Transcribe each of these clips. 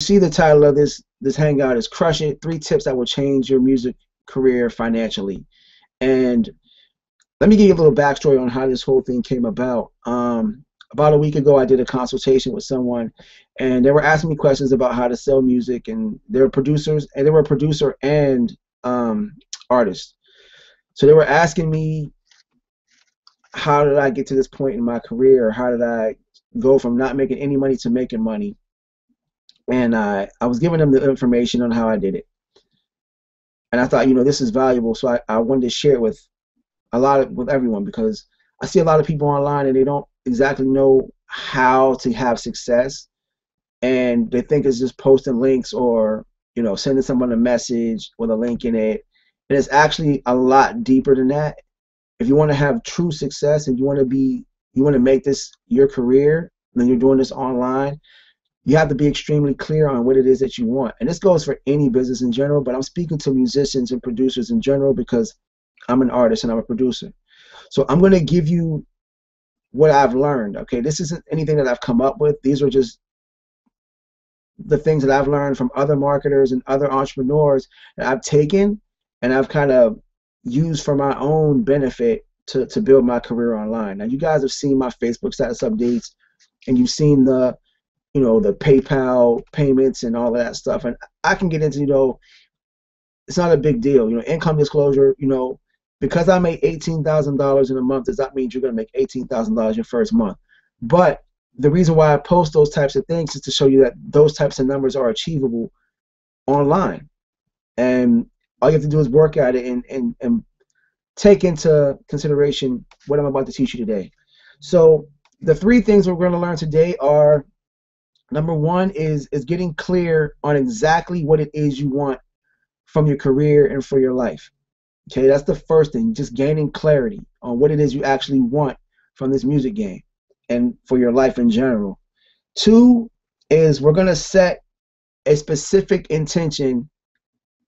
see the title of this hangout is Crush It, 3 tips that will change your music career financially. And let me give you a little backstory on how this whole thing came about. About a week ago, I did a consultation with someone, and they were asking me questions about how to sell music, and they were producers, and they were a producer and artist. So they were asking me, how did I get to this point in my career? How did I go from not making any money to making money? And I was giving them the information on how I did it. And I thought, this is valuable, so I wanted to share it with with everyone, because I see a lot of people online and they don't exactly know how to have success, and they think it's just posting links or sending someone a message with a link in it. And it's actually a lot deeper than that. If you want to have true success and you want to make this your career, and then you're doing this online, you have to be extremely clear on what it is that you want. And this goes for any business in general, but I'm speaking to musicians and producers in general because I'm an artist and I'm a producer. So I'm going to give you what I've learned. Okay, this isn't anything that I've come up with. These are just the things that I've learned from other marketers and other entrepreneurs that I've taken and I've kind of used for my own benefit to build my career online. Now, you guys have seen my Facebook status updates, and you've seen the PayPal payments and all of that stuff. And I can get into, it's not a big deal. Income disclosure, because I make $18,000 in a month, does that mean you're going to make $18,000 your first month? But the reason why I post those types of things is to show you that those types of numbers are achievable online. And all you have to do is work at it and take into consideration what I'm about to teach you today. So the 3 things we're going to learn today are, number 1 is getting clear on exactly what it is you want from your career and for your life. Okay, that's the first thing, just gaining clarity on what it is you actually want from this music game and for your life in general. 2 is we're going to set a specific intention,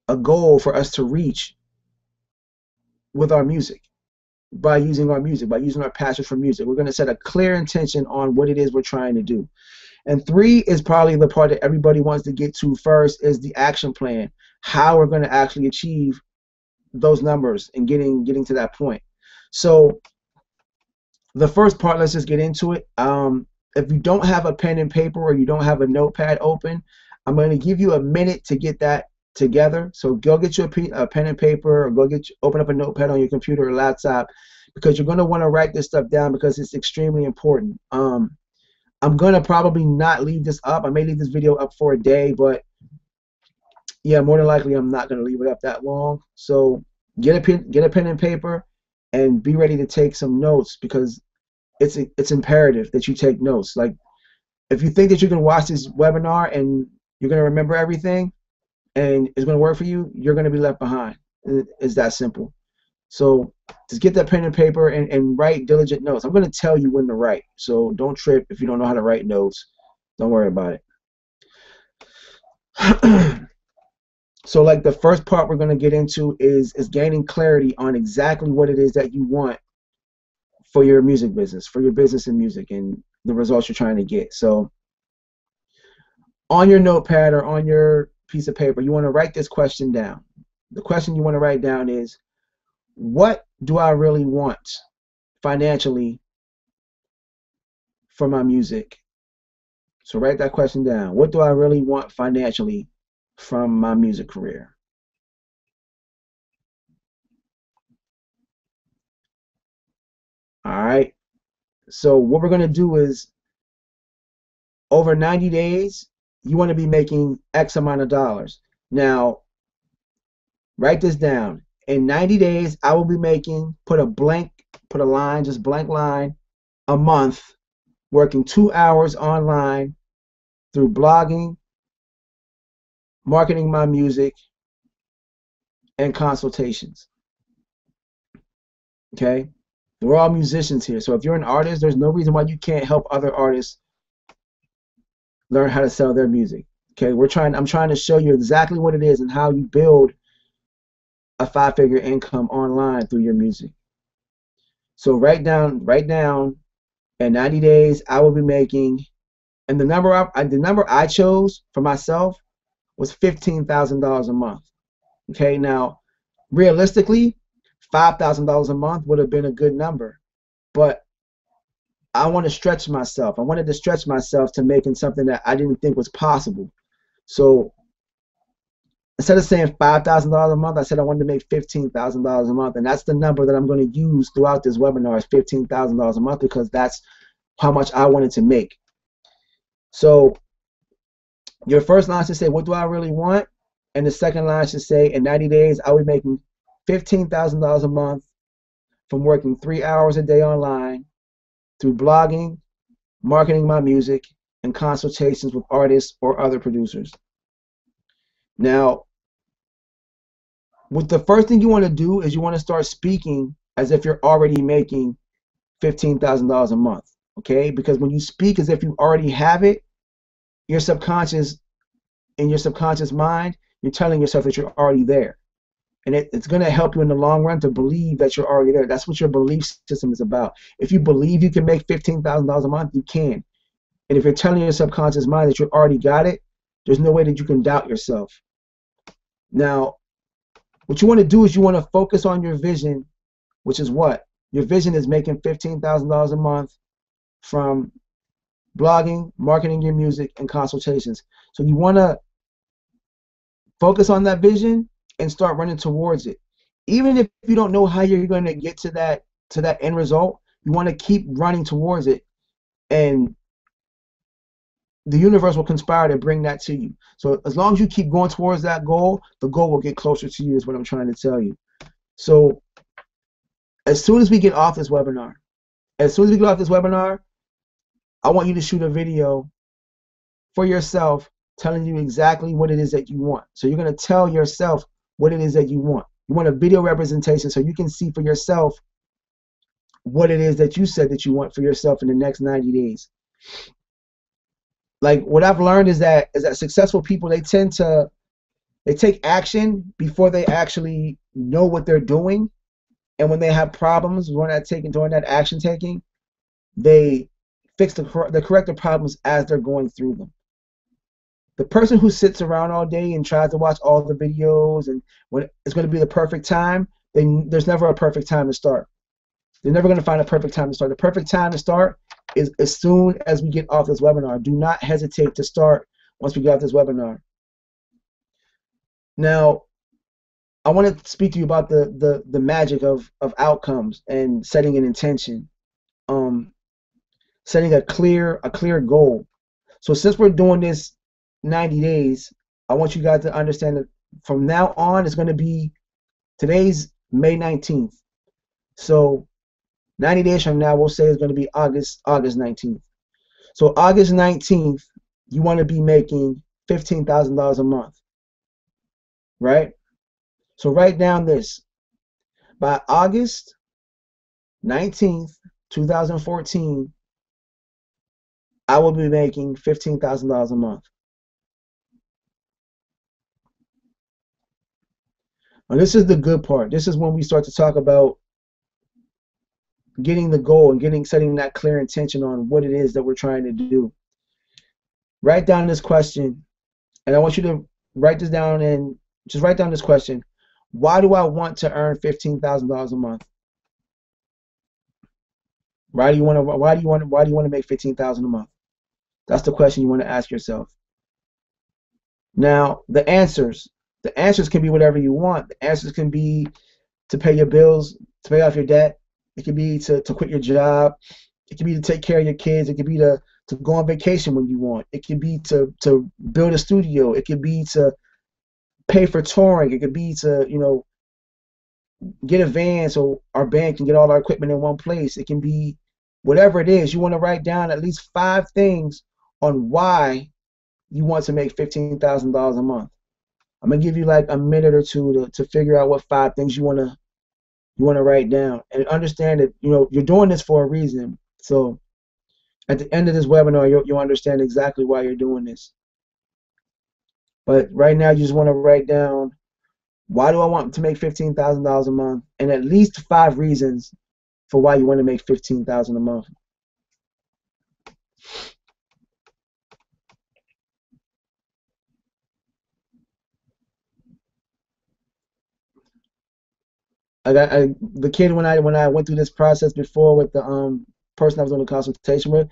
a goal for us to reach with our music, by using our music, by using our passion for music. We're going to set a clear intention on what it is we're trying to do. And 3 is probably the part that everybody wants to get to first, is the action plan, how we're going to actually achieve those numbers and getting to that point. So the first part, let's just get into it. If you don't have a pen and paper or you don't have a notepad open, I'm going to give you a minute to get that together. So go get you a pen and paper, or open up a notepad on your computer or laptop, because you're going to want to write this stuff down because it's extremely important. I'm going to probably not leave this up. I may leave this video up for a day, but yeah, more than likely I'm not going to leave it up that long. So get a pen and paper and be ready to take some notes, because it's imperative that you take notes. Like, if you think that you can watch this webinar and you're going to remember everything and it's going to work for you, you're going to be left behind. It's that simple. So just get that pen and paper and write diligent notes. I'm going to tell you when to write, so don't trip if you don't know how to write notes. Don't worry about it. So like the first part we're going to get into is gaining clarity on exactly what it is that you want for your music business, for your business in music, and the results you're trying to get. So on your notepad or on your piece of paper, you want to write this question down. The question you want to write down is, what do I really want financially for my music? So write that question down. What do I really want financially from my music career? All right. So what we're going to do is, over 90 days, you want to be making X amount of dollars. Now, write this down. In 90 days, I will be making, put a line, just blank line, a month, working 2 hours online through blogging, marketing my music, and consultations. Okay? We're all musicians here. So if you're an artist, there's no reason why you can't help other artists learn how to sell their music. Okay? I'm trying to show you exactly what it is and how you build a 5-figure income online through your music. So write down, in 90 days, I will be making And the number I chose for myself was $15,000 a month. Okay, now realistically, $5,000 a month would have been a good number, but I want to stretch myself. I wanted to stretch myself to making something that I didn't think was possible. So instead of saying $5,000 a month, I said I wanted to make $15,000 a month, and that's the number that I'm going to use throughout this webinar is $15,000 a month because that's how much I wanted to make. So your first line should say, what do I really want? And the second line should say, in 90 days, I'll be making $15,000 a month from working 3 hours a day online through blogging, marketing my music, and consultations with artists or other producers. Now, what the first thing you want to do is you want to start speaking as if you're already making $15,000 a month, okay? Because when you speak as if you already have it, in your subconscious mind, you're telling yourself that you're already there. And it's going to help you in the long run to believe that you're already there. That's what your belief system is about. If you believe you can make $15,000 a month, you can. And if you're telling your subconscious mind that you already got it, there's no way that you can doubt yourself. Now, what you want to do is you want to focus on your vision, which is what? Your vision is making $15,000 a month from blogging, marketing your music, and consultations. So you want to focus on that vision and start running towards it. Even if you don't know how you're going to get to that end result, you want to keep running towards it, and the universe will conspire to bring that to you. So as long as you keep going towards that goal, the goal will get closer to you is what I'm trying to tell you. So as soon as we get off this webinar, I want you to shoot a video for yourself telling you exactly what it is that you want. So you're going to tell yourself what it is that you want. You want a video representation so you can see for yourself what it is that you said that you want for yourself in the next 90 days. Like what I've learned is that successful people, they take action before they actually know what they're doing. And when they have problems during that action taking, they fix the corrective problems as they're going through them. The person who sits around all day and tries to watch all the videos and when it's going to be the perfect time, there's never a perfect time to start. They're never going to find a perfect time to start. The perfect time to start is as soon as we get off this webinar. Do not hesitate to start once we get off this webinar. Now, I want to speak to you about the magic of outcomes and setting an intention, setting a clear goal. So since we're doing this 90 days, I want you guys to understand that from now on, it's going to be, today's May 19th. So 90 days from now, we'll say it's going to be August 19th. So August 19th, you want to be making $15,000 a month, right? So write down this. By August 19th, 2014, I will be making $15,000 a month. Now this is the good part. This is when we start to talk about getting the goal and setting that clear intention on what it is that we're trying to do. Write down this question, and I want you to write this down and just write down this question. Why do I want to earn $15,000 a month? Why do you want to make $15,000 a month? That's the question you want to ask yourself. Now, the answers can be whatever you want. The answers can be to pay your bills, to pay off your debt. It could be to quit your job. It could be to take care of your kids. It could be to go on vacation when you want. It could be to build a studio. It could be to pay for touring. It could be to, get a van so our band can get all our equipment in one place. It can be whatever it is. You want to write down at least 5 things on why you want to make $15,000 a month. I'm gonna give you like a minute or two to figure out what 5 things you wanna write down, and understand that you're doing this for a reason. So at the end of this webinar, you'll understand exactly why you're doing this. But right now, you just want to write down, why do I want to make $15,000 a month, and at least 5 reasons for why you want to make $15,000 a month. The kid when I went through this process before with the person I was on the consultation with,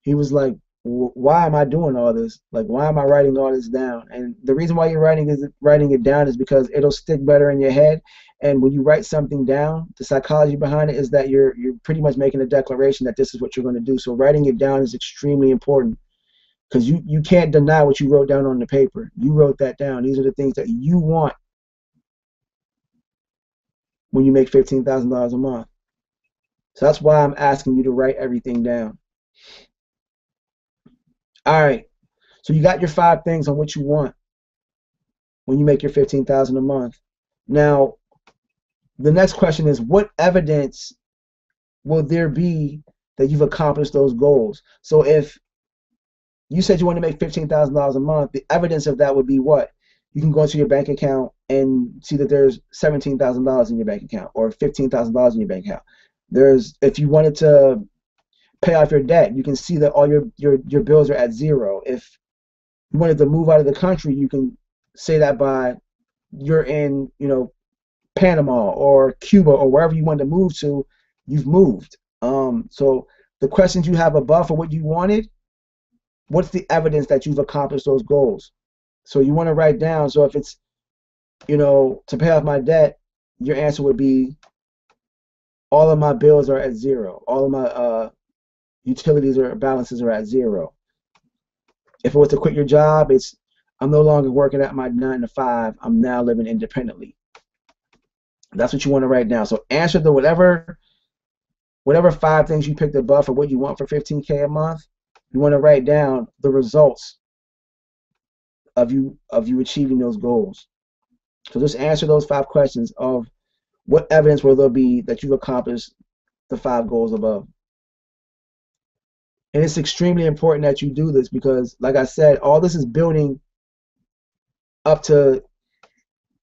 he was like, "Why am I doing all this? Like, why am I writing all this down?" And the reason why you're writing it down is because it'll stick better in your head. And when you write something down, the psychology behind it is that you're pretty much making a declaration that this is what you're going to do. So writing it down is extremely important because you can't deny what you wrote down on the paper. You wrote that down. These are the things that you want when you make $15,000 a month. So that's why I'm asking you to write everything down. All right. So you got your 5 things on what you want when you make your 15,000 a month. Now, the next question is, what evidence will there be that you've accomplished those goals? So if you said you want to make $15,000 a month, the evidence of that would be what? You can go into your bank account and see that there's $17,000 in your bank account or $15,000 in your bank account. If you wanted to pay off your debt, you can see that all your bills are at zero. If you wanted to move out of the country, you can say that by you're in, Panama or Cuba or wherever you want to move to, you've moved. So the questions you have above for what you wanted, what's the evidence that you've accomplished those goals? So you want to write down. So if it's, to pay off my debt, your answer would be all of my bills are at zero. All of my utilities or balances are at zero. If it was to quit your job, it's I'm no longer working at my 9 to 5. I'm now living independently. That's what you want to write down. So answer the whatever 5 things you picked above for what you want for 15K a month. You want to write down the results of you achieving those goals. So just answer those 5 questions of what evidence will there be that you've accomplished the 5 goals above. And it's extremely important that you do this because, like I said, all this is building up to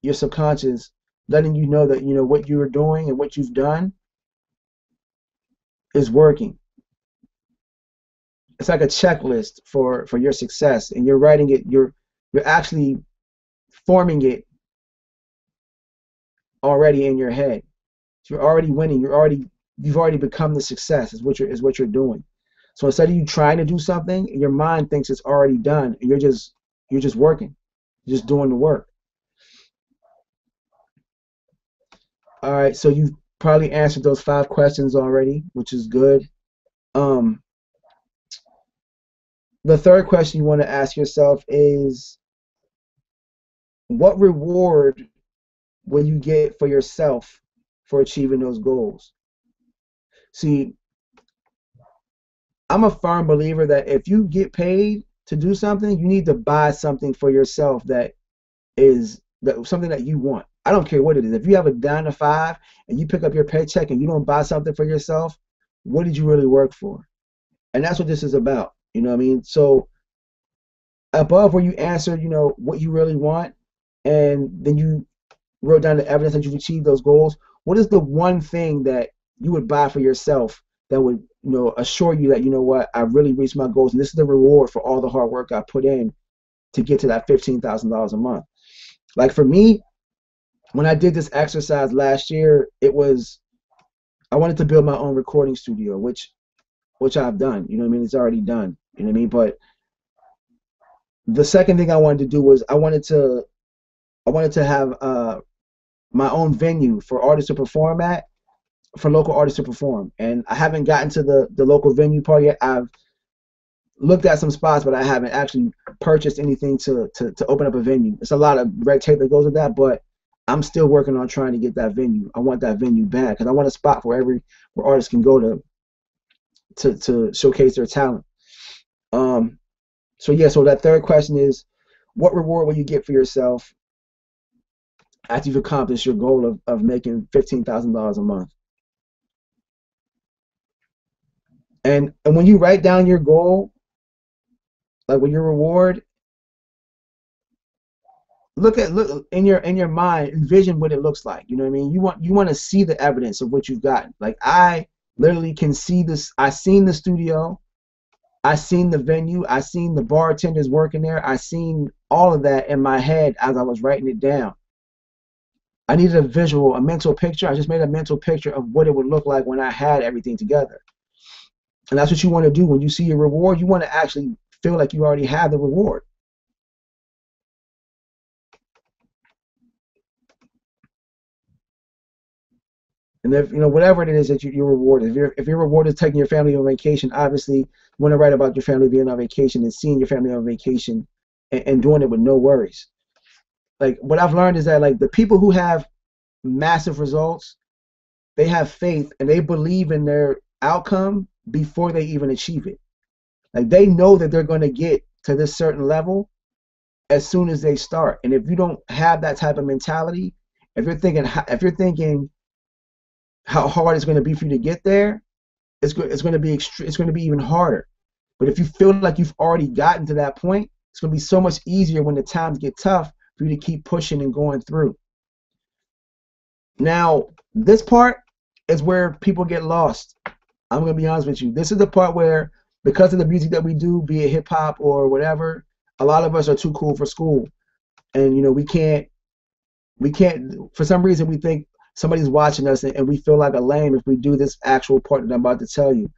your subconscious, letting you know that what you are doing and what you've done is working. It's like a checklist for your success, and you're writing it. You're actually forming it already in your head. So you're already winning. You've already become the success. Is what you're doing. So instead of you trying to do something, your mind thinks it's already done, and you're just working, you're just doing the work. All right, so you've probably answered those 5 questions already, which is good. The third question you want to ask yourself is, what reward will you get for yourself for achieving those goals? See, I'm a firm believer that if you get paid to do something, you need to buy something for yourself that is something that you want. I don't care what it is. If you have a 9 to 5 and you pick up your paycheck and you don't buy something for yourself, what did you really work for? And that's what this is about. You know what I mean? So above where you answer, what you really want, and then you wrote down the evidence that you've achieved those goals, what is the one thing that you would buy for yourself that would, assure you that, what, I really reached my goals, and this is the reward for all the hard work I put in to get to that $15,000 a month. Like for me, when I did this exercise last year, I wanted to build my own recording studio, which I've done. You know what I mean? It's already done. You know what I mean? But the second thing I wanted to do was I wanted to have my own venue for artists to perform at, for local artists to perform. And I haven't gotten to the local venue part yet. I've looked at some spots, but I haven't actually purchased anything to open up a venue. It's a lot of red tape that goes with that, but I'm still working on trying to get that venue. I want that venue bad because I want a spot where artists can go to showcase their talent. So that third question is, what reward will you get for yourself after you've accomplished your goal of making $15,000 a month? And when you write down your goal, like with your reward, look in your mind, envision what it looks like. You know what I mean? You want to see the evidence of what you've gotten. Like I literally can see this. I seen the studio, I seen the venue, I seen the bartenders working there, I seen all of that in my head as I was writing it down. I needed a visual, a mental picture. I just made a mental picture of what it would look like when I had everything together. And that's what you want to do when you see your reward. You want to actually feel like you already have the reward. And if whatever it is that your reward is, if your reward is taking your family on vacation, obviously you want to write about your family being on vacation and seeing your family on vacation and doing it with no worries. Like what I've learned is that like the people who have massive results, they have faith and they believe in their outcome before they even achieve it. Like they know that they're going to get to this certain level as soon as they start. And if you don't have that type of mentality, if you're thinking how hard it's going to be for you to get there, it's going to be it's going to be even harder. But if you feel like you've already gotten to that point, it's going to be so much easier when the times get tough for you to keep pushing and going through. Now, this part is where people get lost. I'm going to be honest with you. This is the part where, because of the music that we do, be it hip hop or whatever, a lot of us are too cool for school. And, we can't, for some reason, we think somebody's watching us and we feel like a lame if we do this actual part that I'm about to tell you.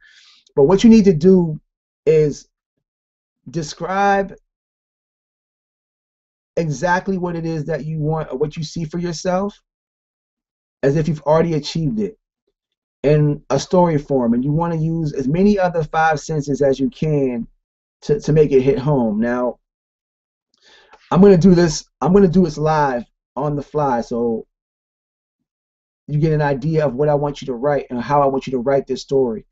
But what you need to do is describe exactly what it is that you want or what you see for yourself as if you've already achieved it in a story form. And you want to use as many other five senses as you can to make it hit home. Now, I'm going to do this live on the fly, so you get an idea of what I want you to write and how I want you to write this story.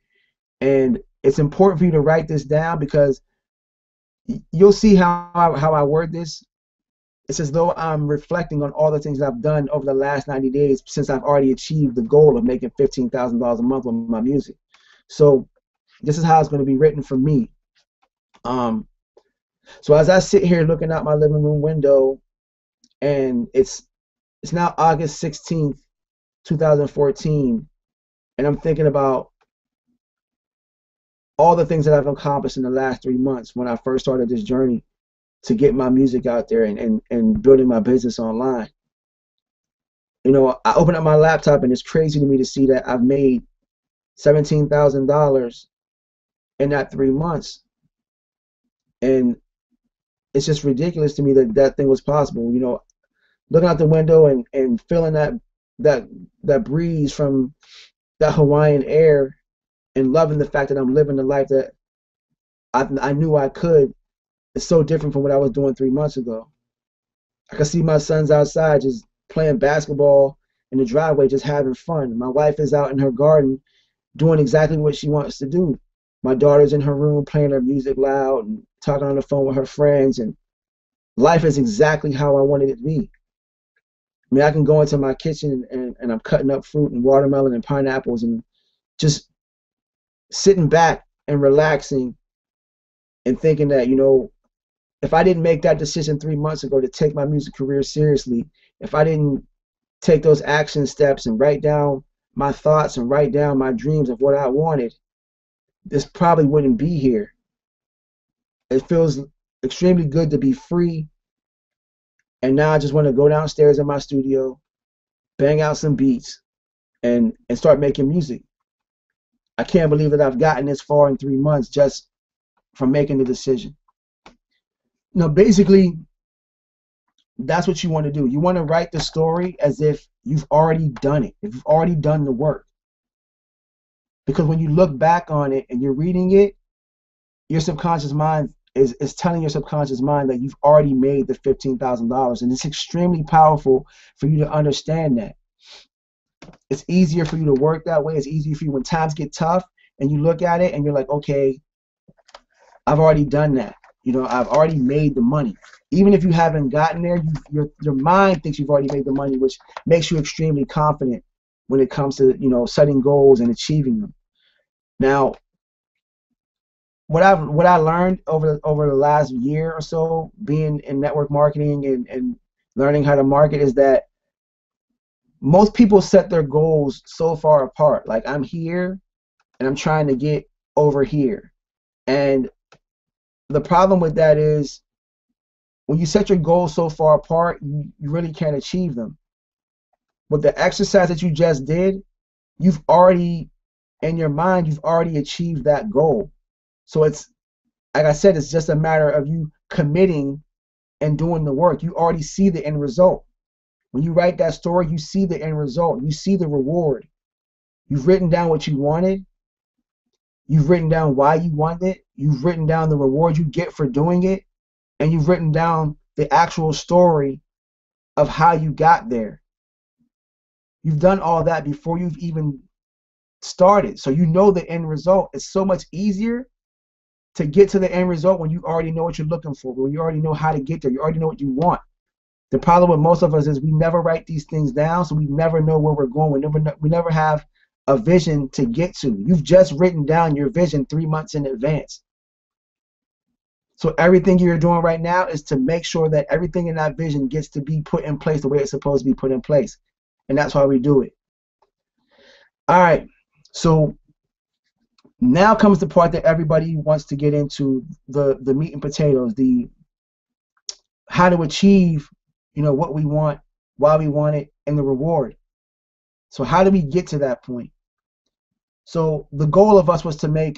And it's important for you to write this down because you'll see how I word this. It's as though I'm reflecting on all the things that I've done over the last 90 days since I've already achieved the goal of making $15,000 a month on my music. So this is how it's going to be written for me. So as I sit here looking out my living room window, and it's now August 16th, 2014, and I'm thinking about all the things that I've accomplished in the last 3 months when I first started this journey to get my music out there and building my business online. I open up my laptop and it's crazy to me to see that I've made $17,000 in that 3 months. And it's just ridiculous to me that that thing was possible. Looking out the window and feeling that breeze from that Hawaiian air and loving the fact that I'm living the life that I knew I could. It's so different from what I was doing 3 months ago. I can see my sons outside just playing basketball in the driveway, just having fun. My wife is out in her garden doing exactly what she wants to do. My daughter's in her room playing her music loud and talking on the phone with her friends, and life is exactly how I wanted it to be. I mean, I can go into my kitchen and I'm cutting up fruit and watermelon and pineapples and just sitting back and relaxing and thinking that, if I didn't make that decision 3 months ago to take my music career seriously, if I didn't take those action steps and write down my thoughts and write down my dreams of what I wanted, this probably wouldn't be here. It feels extremely good to be free. And now I just want to go downstairs in my studio, bang out some beats, and start making music. I can't believe that I've gotten this far in 3 months just from making the decision. Now, basically, that's what you want to do. You want to write the story as if you've already done it, if you've already done the work. Because when you look back on it and you're reading it, your subconscious mind is telling your subconscious mind that you've already made the $15,000. And it's extremely powerful for you to understand that. It's easier for you to work that way. It's easier for you when times get tough and you look at it and you're like, okay, I've already done that. I've already made the money. Even if you haven't gotten there, your mind thinks you've already made the money, which makes you extremely confident when it comes to setting goals and achieving them. Now, what I learned over the last year or so, being in network marketing and learning how to market, is that most people set their goals so far apart. Like, I'm here and I'm trying to get over here. And the problem with that is when you set your goals so far apart, you really can't achieve them. with the exercise that you just did, you've already, in your mind, you've already achieved that goal. So it's, like I said, it's just a matter of you committing and doing the work. You already see the end result. When you write that story, you see the end result. You see the reward. You've written down what you wanted. You've written down why you wanted it. You've written down the reward you get for doing it. And you've written down the actual story of how you got there. You've done all that before you've even started. So you know the end result. It's so much easier to get to the end result when you already know what you're looking for, when you already know how to get there, you already know what you want. The problem with most of us is we never write these things down, so we never know where we're going. We never have a vision to get to. You've just written down your vision 3 months in advance. So everything you're doing right now is to make sure that everything in that vision gets to be put in place the way it's supposed to be put in place. And that's why we do it. All right, so now comes the part that everybody wants to get into, the meat and potatoes, the how to achieve, what we want, why we want it, and the reward. So how do we get to that point? So the goal of us was to be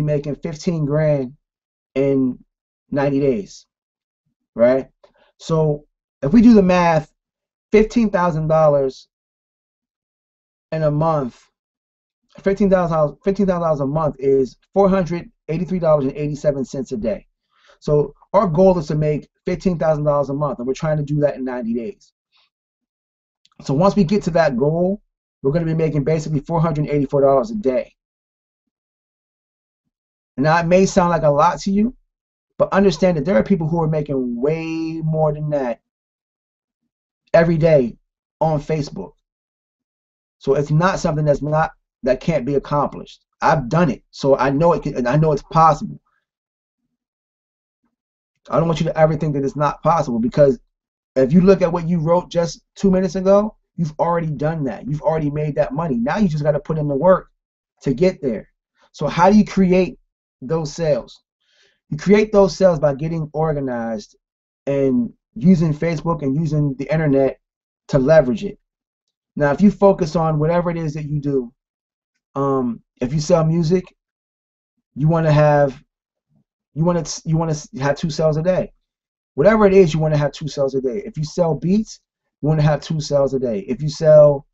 making 15 grand in 90 days, right? So if we do the math, $15,000 in a month, $15,000 a month is $483.87 a day. So our goal is to make $15,000 a month, and we're trying to do that in 90 days. So once we get to that goal, we're going to be making basically $484 a day. Now, it may sound like a lot to you, but understand that there are people who are making way more than that every day on Facebook. So it's not something that can't be accomplished. I've done it, so I know and I know it's possible. I don't want you to ever think that it's not possible, because if you look at what you wrote just 2 minutes ago, you've already done that. You've already made that money. Now you just got to put in the work to get there. So how do you create those sales? You create those sales by getting organized and using Facebook and using the internet to leverage it. Now, if you focus on whatever it is that you do, if you sell music, you want to have 2 sales a day. Whatever it is, you want to have 2 sales a day. If you sell beats, you want to have 2 sales a day. If you sell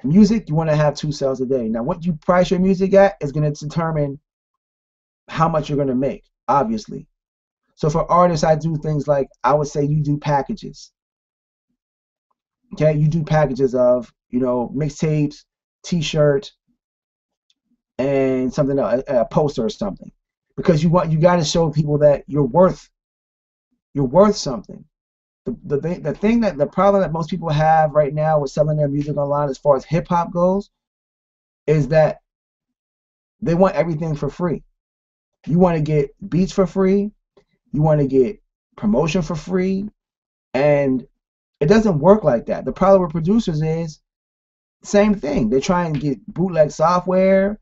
music, you want to have 2 sales a day. Now, what you price your music at is going to determine how much you're going to make, obviously. So for artists, I do things like, I would say you do packages. Okay, you do packages of, mixtapes, t-shirt, and something else, a poster or something, because you got to show people that you're worth something. The problem that most people have right now with selling their music online, as far as hip hop goes, is that they want everything for free. You want to get beats for free, you want to get promotion for free, and it doesn't work like that. The problem with producers is same thing. They try and get bootleg software,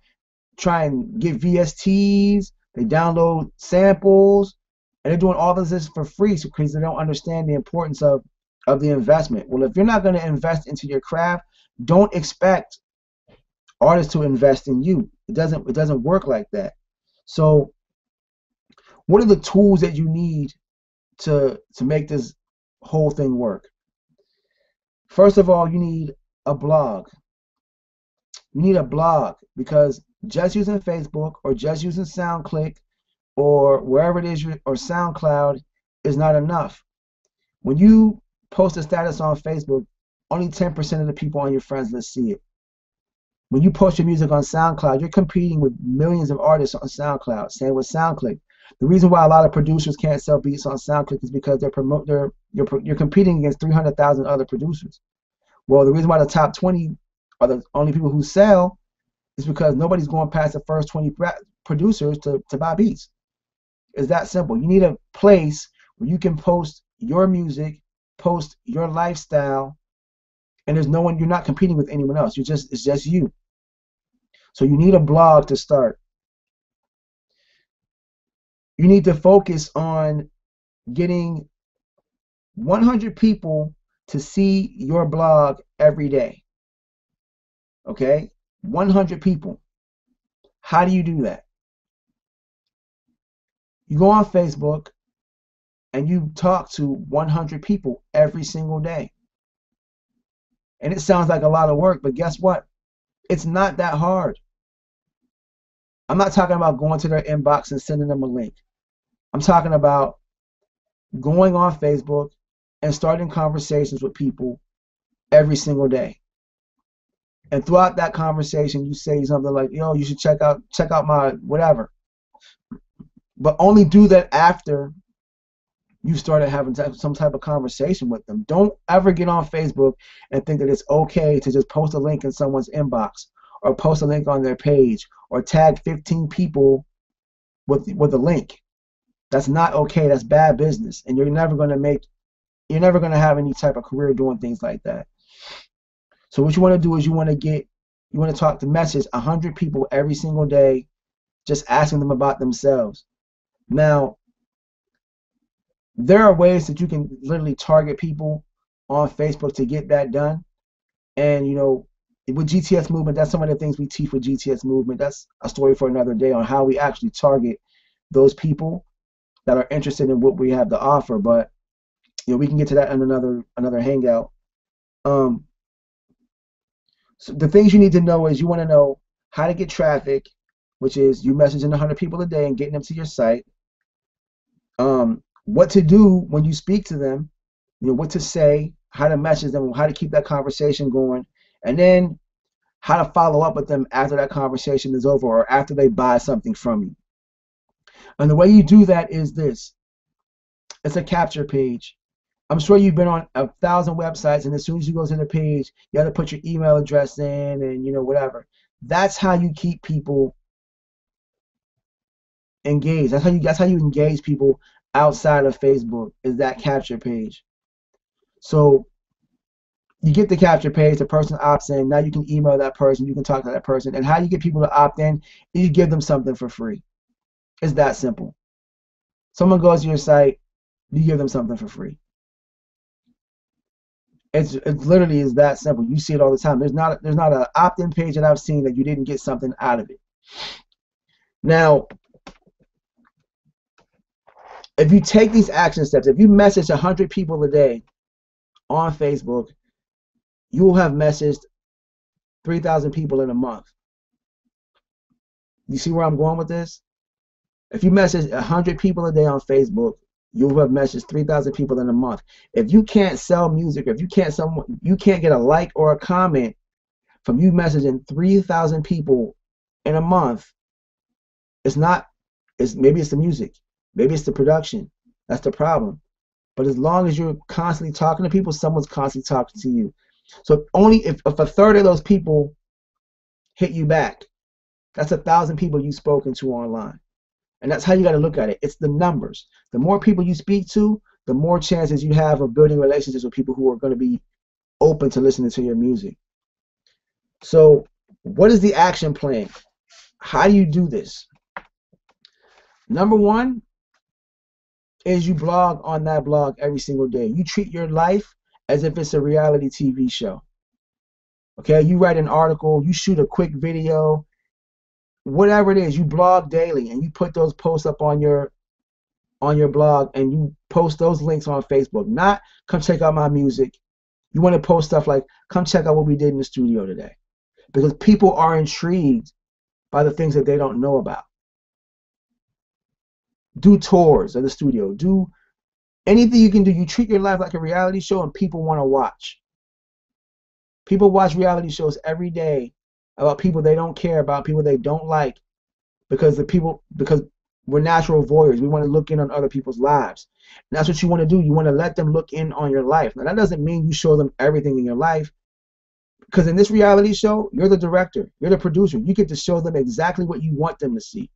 try and get VSTs, they download samples, and they're doing all of this for free because they don't understand the importance of the investment. Well, if you're not going to invest into your craft, don't expect artists to invest in you. It doesn't work like that. So what are the tools that you need to make this whole thing work? First of all, you need a blog. You need a blog, because just using Facebook or just using SoundClick or wherever it is, or SoundCloud, is not enough. When you post a status on Facebook, only 10% of the people on your friends list see it. When you post your music on SoundCloud, you're competing with millions of artists on SoundCloud. Same with SoundClick. The reason why a lot of producers can't sell beats on SoundClick is because you're competing against 300,000 other producers. Well, the reason why the top 20 are the only people who sell is because nobody's going past the first 20 producers to buy beats. It's that simple. You need a place where you can post your music, post your lifestyle, and there's no one, you're not competing with anyone else. It's just you. So you need a blog to start. You need to focus on getting 100 people to see your blog every day. Okay? 100 people. How do you do that? You go on Facebook and you talk to 100 people every single day. And it sounds like a lot of work, but guess what? It's not that hard. I'm not talking about going to their inbox and sending them a link. I'm talking about going on Facebook and starting conversations with people every single day. And throughout that conversation, you say something like, yo, you should check out my whatever. But only do that after you started having some type of conversation with them. Don't ever get on Facebook and think that it's okay to just post a link in someone's inbox or post a link on their page or tag 15 people with a link. That's not okay. That's bad business, and you're never going to have any type of career doing things like that. So what you want to do is you want to talk to message 100 people every single day, just asking them about themselves. Now, there are ways that you can literally target people on Facebook to get that done. And with GTS movement, that's some of the things we teach with GTS movement. That's a story for another day on how we actually target those people that are interested in what we have to offer. But we can get to that in another hangout. So the things you need to know is you want to know how to get traffic, which is you messaging 100 people a day and getting them to your site. What to do when you speak to them, what to say, how to message them, how to keep that conversation going, and then how to follow up with them after that conversation is over or after they buy something from you. And the way you do that is this. It's a capture page. I'm sure you've been on 1,000 websites, and as soon as you go to the page, you have to put your email address in and whatever. That's how you keep people engaged. That's how you engage people outside of Facebook, is that capture page. So you get the capture page, the person opts in, now you can email that person, you can talk to that person, and how you get people to opt in is you give them something for free. It's that simple. Someone goes to your site, you give them something for free. It literally is that simple. You see it all the time. There's not an opt-in page that I've seen that you didn't get something out of it. Now, if you take these action steps, if you message 100 people a day on Facebook, you will have messaged 3,000 people in a month. You see where I'm going with this? If you message 100 people a day on Facebook, you will have messaged 3,000 people in a month. If you can't sell music, if you can't get a like or a comment from you messaging 3,000 people in a month, maybe it's the music, maybe it's the production. That's the problem. But as long as you're constantly talking to people, someone's constantly talking to you. So only if a third of those people hit you back, that's 1,000 people you've spoken to online. And that's how you got to look at it. It's the numbers. The more people you speak to, the more chances you have of building relationships with people who are going to be open to listening to your music. So what is the action plan? How do you do this? Number one is you blog on that blog every single day. You treat your life as if it's a reality TV show. Okay, you write an article, you shoot a quick video, whatever it is, you blog daily and you put those posts up on your blog and you post those links on Facebook. Not come check out my music. You want to post stuff like come check out what we did in the studio today, because people are intrigued by the things that they don't know about. Do tours of the studio. Do anything you can do. You treat your life like a reality show and people want to watch. People watch reality shows every day about people they don't care about, people they don't like, because we're natural voyeurs. We want to look in on other people's lives. And that's what you want to do. You want to let them look in on your life. Now that doesn't mean you show them everything in your life, because in this reality show, you're the director, you're the producer. You get to show them exactly what you want them to see.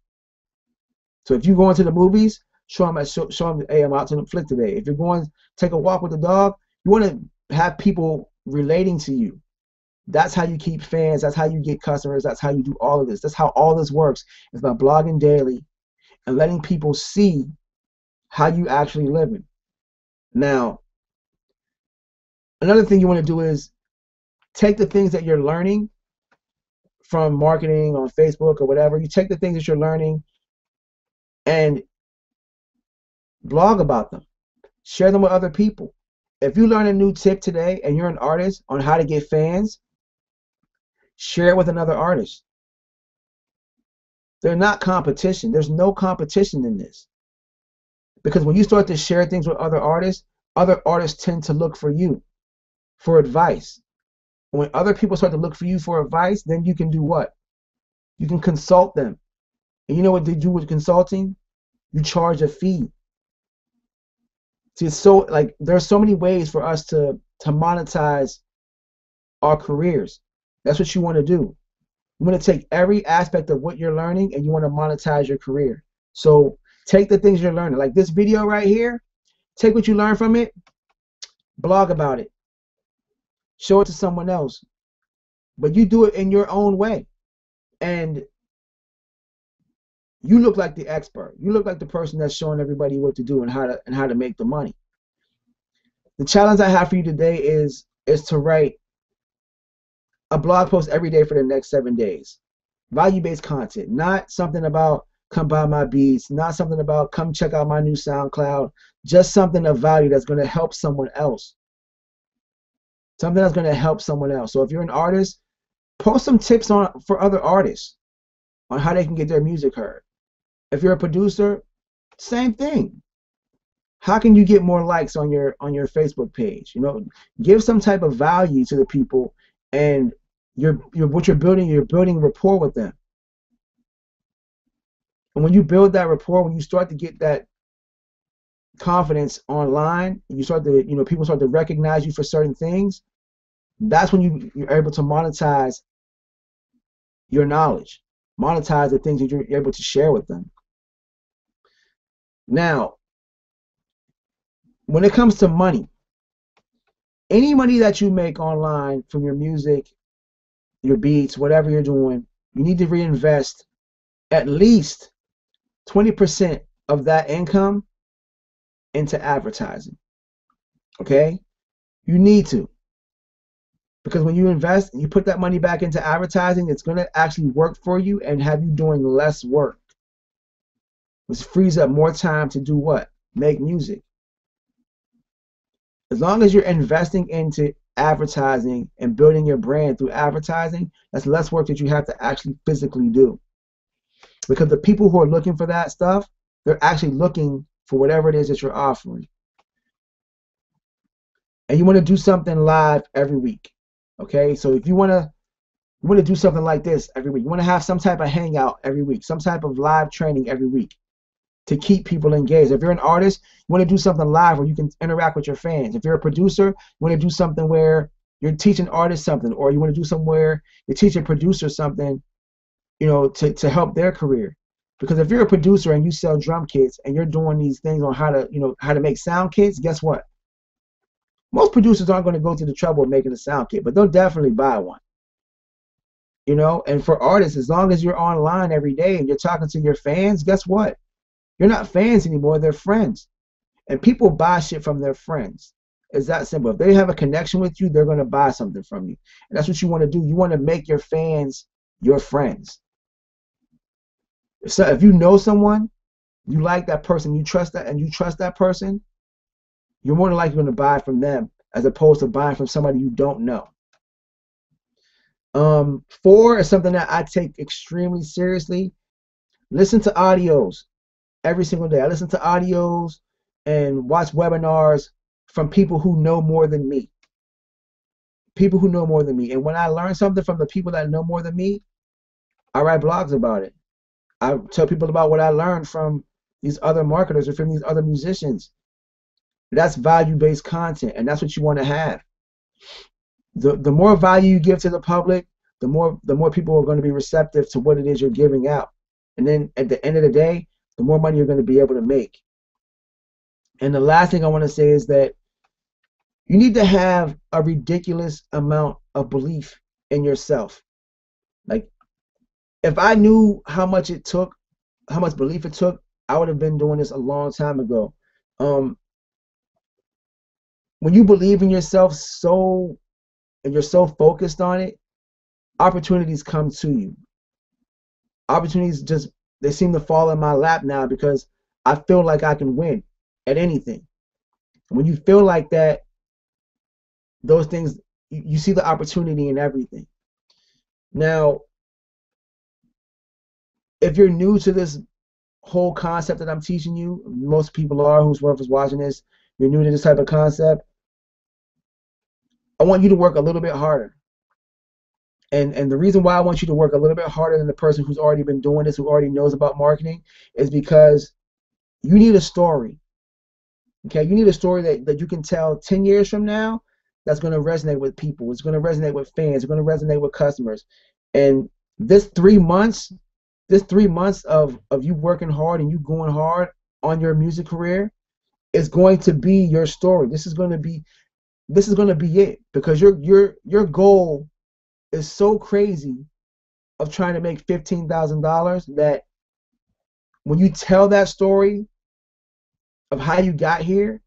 So if you go into the movies, show them, hey, I'm out to the flick today. If you're going to take a walk with the dog, you want to have people relating to you. That's how you keep fans. That's how you get customers. That's how you do all of this. That's how all this works. It's by blogging daily and letting people see how you actually living. Now, Another thing you want to do is take the things that you're learning from marketing on Facebook or whatever. You take the things that you're learning and blog about them. Share them with other people. If you learn a new tip today and you're an artist on how to get fans, share it with another artist. They're not competition. There's no competition in this. Because when you start to share things with other artists tend to look for you for advice. When other people start to look for you for advice, then you can do what? You can consult them. And you know what they do with consulting? You charge a fee. See, it's so like there's so many ways for us to monetize our careers. That's what you want to do. You want to take every aspect of what you're learning and you want to monetize your career. So take the things you're learning. Like this video right here, take what you learn from it, blog about it, show it to someone else. But you do it in your own way. And you look like the expert. You look like the person that's showing everybody what to do and how to make the money. The challenge I have for you today is to write a blog post every day for the next 7 days. Value-based content, not something about come buy my beats, not something about come check out my new SoundCloud, just something of value that's going to help someone else. Something that's going to help someone else. So if you're an artist, post some tips for other artists on how they can get their music heard. If you're a producer, same thing. How can you get more likes on your Facebook page? You know, give some type of value to the people, and what you're building rapport with them. And when you build that rapport, when you start to get that confidence online, you start to, people start to recognize you for certain things. That's when you're able to monetize your knowledge, monetize the things that you're able to share with them. Now, when it comes to money, any money that you make online from your music, your beats, whatever you're doing, you need to reinvest at least 20% of that income into advertising. Okay? You need to. Because when you invest and you put that money back into advertising, it's going to actually work for you and have you doing less work, which frees up more time to do what? Make music. As long as you're investing into advertising and building your brand through advertising, that's less work that you have to actually physically do. Because the people who are looking for that stuff, they're actually looking for whatever it is that you're offering. And you want to do something live every week. Okay, so if you want to do something like this every week, you want to have some type of hangout every week, some type of live training every week to keep people engaged. If you're an artist, you want to do something live where you can interact with your fans. If you're a producer, you want to do something where you're teaching artists something, or you want to do something where you're teaching producers something, to help their career. Because if you're a producer and you sell drum kits and you're doing these things on how to make sound kits, guess what? Most producers aren't going to go to the trouble of making a sound kit, but they'll definitely buy one. And for artists, as long as you're online every day and you're talking to your fans, guess what? You're not fans anymore, they're friends. And people buy shit from their friends. It's that simple. If they have a connection with you, they're going to buy something from you. And that's what you want to do. You want to make your fans your friends. So if you know someone, you like that person, you trust that person, you're more than likely going to buy from them as opposed to buying from somebody you don't know. 4 is something that I take extremely seriously. Listen to audios every single day. I listen to audios and watch webinars from people who know more than me. People who know more than me. And when I learn something from the people that know more than me, I write blogs about it. I tell people about what I learned from these other marketers or from these other musicians. That's value-based content, and that's what you want to have. The more value you give to the public, the more people are going to be receptive to what it is you're giving out. And then at the end of the day, the more money you're going to be able to make. And the last thing I want to say is that you need to have a ridiculous amount of belief in yourself. Like, if I knew how much it took, how much belief it took, I would have been doing this a long time ago. When when you believe in yourself so and you're so focused on it, opportunities come to you. Opportunities just they seem to fall in my lap now because I feel like I can win at anything. When you feel like that, those things you see the opportunity in everything. Now, if you're new to this whole concept that I'm teaching you, most people are who's watching this, you're new to this type of concept, I want you to work a little bit harder. And the reason why I want you to work a little bit harder than the person who's already been doing this, who already knows about marketing, is because you need a story. Okay, you need a story that you can tell 10 years from now that's going to resonate with people. It's going to resonate with fans. It's going to resonate with customers. And this 3 months, of you working hard and you going hard on your music career is going to be your story. This is going to be it, because your goal is so crazy of trying to make $15,000 that when you tell that story of how you got here,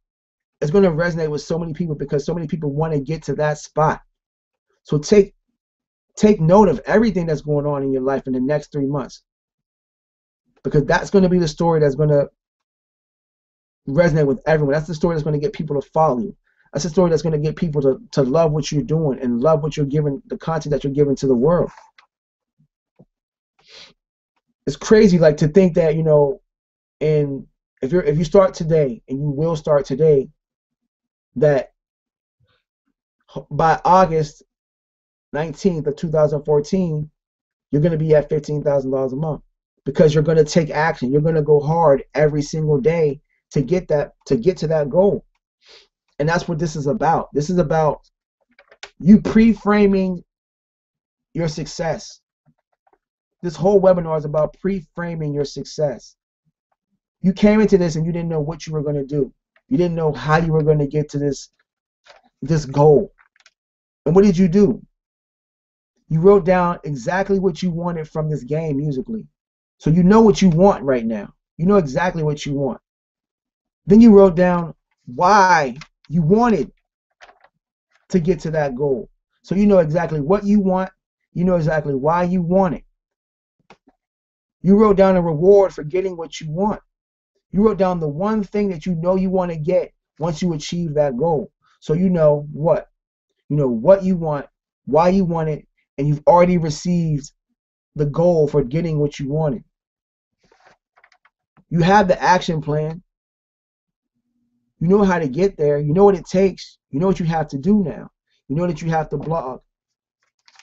it's going to resonate with so many people because so many people want to get to that spot. So take note of everything that's going on in your life in the next 3 months, because that's going to be the story that's going to resonate with everyone. That's the story that's going to get people to follow you. That's the story that's going to get people to love what you're doing and love what you're giving, the content that you're giving to the world. It's crazy, like, to think that, and if you start today, and you will start today, that by August 19th of 2014, you're going to be at $15,000 a month, because you're going to take action. You're going to go hard every single day to get to that goal. And that's what this is about. This is about you pre-framing your success. This whole webinar is about pre-framing your success. You came into this and you didn't know what you were going to do. You didn't know how you were going to get to this goal. And what did you do? You wrote down exactly what you wanted from this game musically. So you know what you want right now. You know exactly what you want. Then you wrote down why you wanted to get to that goal. So you know exactly what you want. You know exactly why you want it. You wrote down a reward for getting what you want. You wrote down the one thing that you know you want to get once you achieve that goal. So you know what? You know what you want, why you want it, and you've already received the goal for getting what you wanted. You have the action plan. You know how to get there. You know what it takes. You know what you have to do now. You know that you have to blog.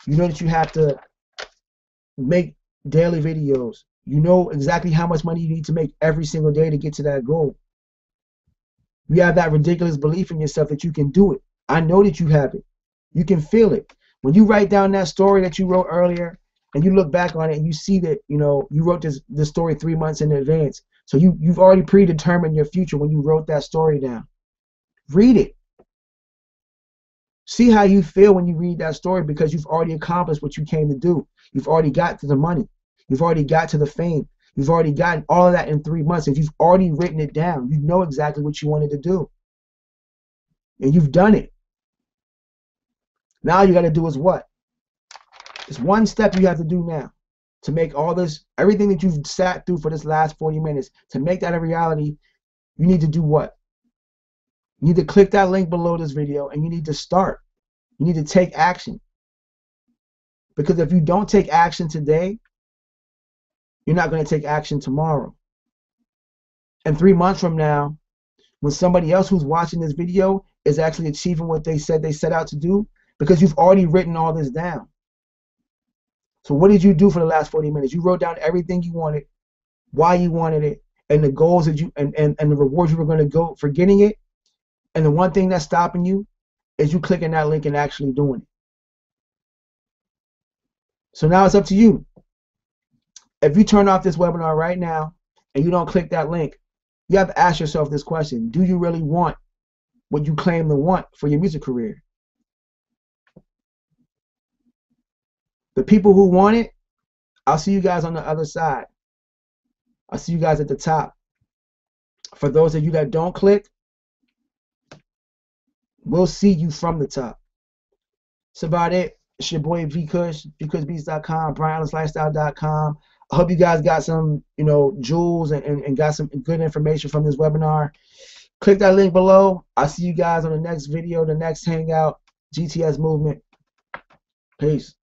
You know that you have to make daily videos. You know exactly how much money you need to make every single day to get to that goal. You have that ridiculous belief in yourself that you can do it. I know that you have it. You can feel it. When you write down that story that you wrote earlier and you look back on it and you see that, you wrote this story 3 months in advance. So you've already predetermined your future when you wrote that story down. Read it. See how you feel when you read that story, because you've already accomplished what you came to do. You've already got to the money. You've already got to the fame. You've already gotten all of that in 3 months. If you've already written it down, you know exactly what you wanted to do. And you've done it. Now you got to do is what? It's one step you have to do now to make all this, everything that you've sat through for this last 40 minutes, to make that a reality. You need to do what? You need to click that link below this video and you need to start. You need to take action. Because if you don't take action today, you're not going to take action tomorrow. And 3 months from now, when somebody else who's watching this video is actually achieving what they said they set out to do, because you've already written all this down. So what did you do for the last 40 minutes? You wrote down everything you wanted, why you wanted it, and the goals that you and the rewards you were going to go for getting it. And the one thing that's stopping you is you clicking that link and actually doing it. So now it's up to you. If you turn off this webinar right now and you don't click that link, you have to ask yourself this question: do you really want what you claim to want for your music career? The people who want it, I'll see you guys on the other side. I'll see you guys at the top. For those of you that don't click, We'll see you from the top. That's about it. It's your boy V Kush, VKushBeats.com, BryanEllisLifestyle.com. I hope you guys got some, jewels and got some good information from this webinar. Click that link below. I'll see you guys on the next video, the next hangout. GTS movement. Peace.